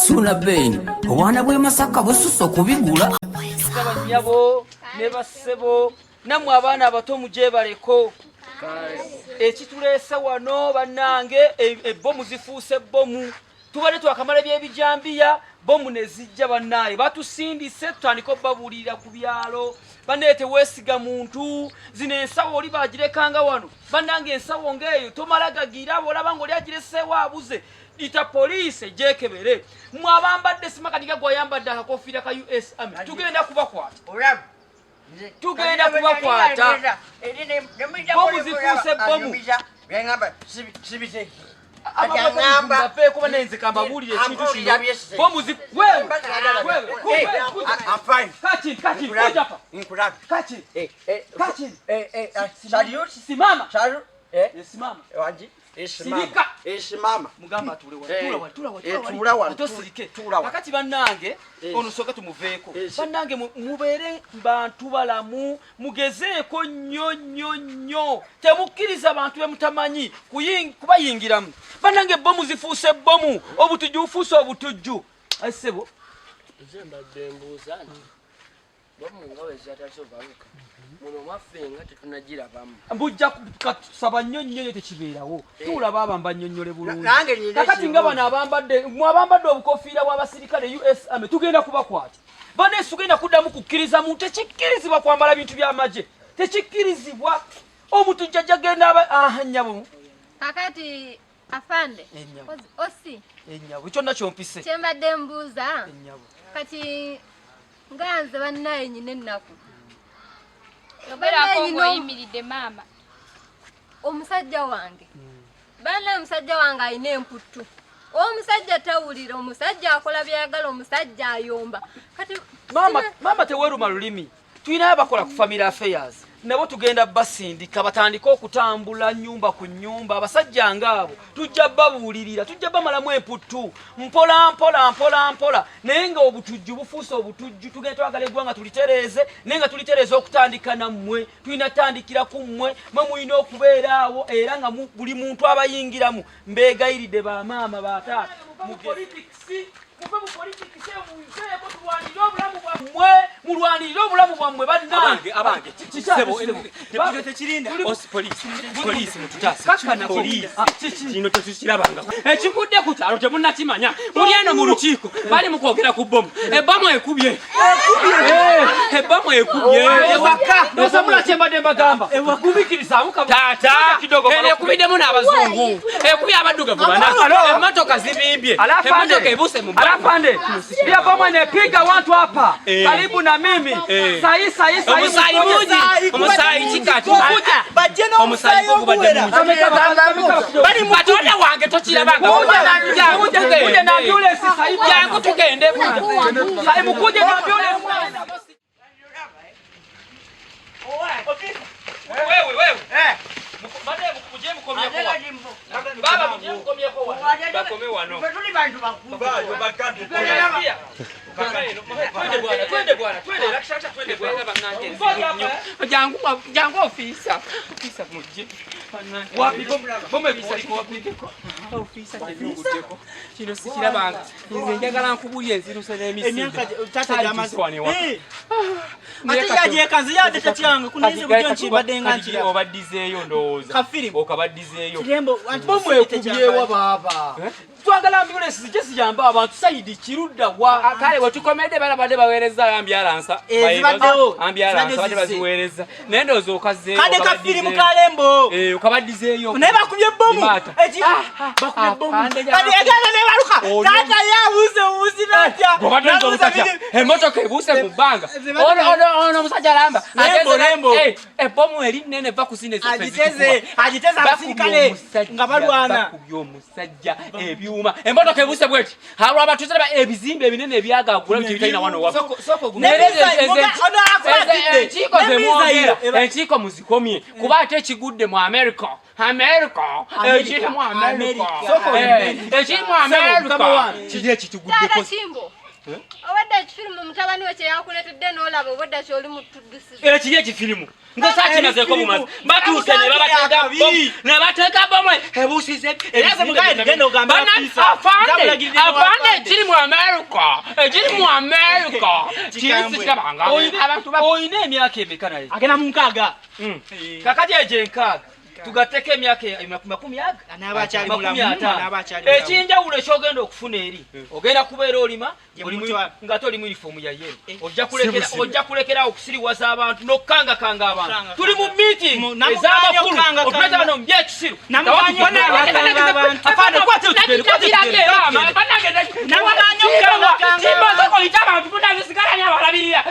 Suna Bain, Wana bwe Masaka bususo kubigula. Abanyabo ne bassebo namwe abaana abato muje baleko. Ekitulesa wano bannange ebbomu zifuuse bbomu. Tubale twakamala byebijambiya bomu ne zijja bannaye. Batusindise tutandika obbabuulirira ku byalo. Banete wesiga muntu zino ensawo oli bagirekanga wano. Bannange ensawo ngeeyo tomalagagira olaba ng'oli agireseewo abuze. Ita police jekebere mwabambadde simakaniga gwayambadde akakofiira ka US Army tugenda kubakwata olaba tugenda kubakwata bomu zifuse bomu ngamba sibiteki abagamba pe kuba nenze kamba bulire kintu kino bomu zi wewe I'm fine kati kujapa nkulaga kati salute simama salute simama wanji Silika esimama mugamba tula wa tosirike akati bannange ono soka tumuveeko bannange mubere bantu balamu mugezeeko nnyo temukkiriza abantu bemutamanyi kubayingiramu bannange bomu zifuuse bomu obutujju bufuuse obutujju asebo ezembadde mbuuzana bomu nga wezatasobaluka muno mwafenga tetunagirabamu mbujja kusaba nnyonnyo tekibeerawo tulaba abamba nnyonnyole bulungi nange kakati nga bano mwabambadde obukofiira bw'abasirikale US Army tugenda kubakwata bane sugenda kuddamu kukkiriza muntu tekikkirizibwa kwambala bintu by'amagye tekikkirizibwa omuntu jjajja genda nnyabo kakati afande osi ennyabo kyonna kyompise kyembadde mbuuza ennyabo kati nganze bannaye nyine ennaku Oberako ngoyimiridde mama. Omusajja wange. Bana omusajja wange ayina emputtu. Omusajja tawulira, omusajja akola byagala, omusajja ayomba. Kati mama teweruma lulimi. Tuyina abakola ku family affairs. Nabo tugenda basindika batandika okutambula nyumba ku nyumba abasajja ngabo tujja babuulirira tujja bamalamu emputtu mpola naye nga obutujju bufuuse obutujju tugenda twagala eggwanga tulitereeze naye nga tulitereeza okutandika nammwe tulina tandikira ku mmwe mwe mulina okubeera awo era nga buli muntu abayingiramu mbeegayiridde bamaama bataata mu politics mulwanirire obulamu bwammwe bannange abange sebo deputy tekirinda police mututasa kino tetukirabanga ekikudde ku kyalo temunnakimanya muli eno mu lukiiko bali mukwogera ku bbomu ebbamu ekubye ewaka nosamula kyembadde mbagamba gubikirizamu taata ekubiddemu n'abazungu ekubye abaddugavu bana emmotoka zibimbye emmotoka ebuse mu Alafande, pia bomu inepiga watu hapa karibu na mimi sahi omusayi mungi omusayi kikati bajeno omusayi okuwera bali mwatonda wange tokirabanga uje na ambulance sahi jangu tugende sahi mukuje na ambulance wewe bade mukuje mkomye kwa baba mukuje mkomye kwa bakome wano tuli bantu bakulu bayo bakande twende bwana lakisha twende bwana jangu ofisa mujje wapi bombe kusiko wapi ofisa jenuguteko kino sikirabanga nze njagala nkubulye enziruso n'emisinde tata yamazi ate yaje kanzi yade tatyanga kunize bujjo nchibaddenga nchira obaddizeeyo ndowooza kafirimu okabaddizeeyo kirembo bombe ekubyewa baba twagala ambulance zijje ziyamba abantu sayidi kirudda wa kale wetukomedde balabadde baweereza ambyalance ambyalance badde baziweereza naye ndowooza okazeeyo kade kafirimu kalembo okabaddizeeyo naye bakubye bomu bakubye bomu kade egana ne baluka tata yabuze ubuzirajja gobadde omusajja emmotoka ebuuse mu bbanga ono omusajja alamba lembo ebbomu eri nnene eva kusina agiteze abasirikale nga balwana bakubye omusajja ebyuma emmotoka ebuuse bweti halwa abatuuze laba ebizimbe ebinene ebyagagula bitalina wano wafu enkiiko zemwogera enkiiko muzikomye kuba ate ekigudde mu America ekiri mu America kiri ekituguddeko obadde ekifirimu mutabani we kyeyakuleetedde n'olaba obadde kyoli mutuddusiza ekiri ekifirimu nze sakinazeko bumazi batuuse ne babateeka bomu ebuusize afande ekiri mu amerika kirisitabanga oyina emyaka emeka naye agenda mu nkaaga kakati ejo enkaaga tugatteko emyaka 50 ekinjawulo ekyogenda okufuna eri ogenda kubeera olima nga toli mu yunifoomu ya yero ojja kulekerawo okusiriwaza abantu n'okukangakanga abantu tuli mu meeting ez'amakulu otuleta bano mu byekisiru abantu munange sigalanya abalabirira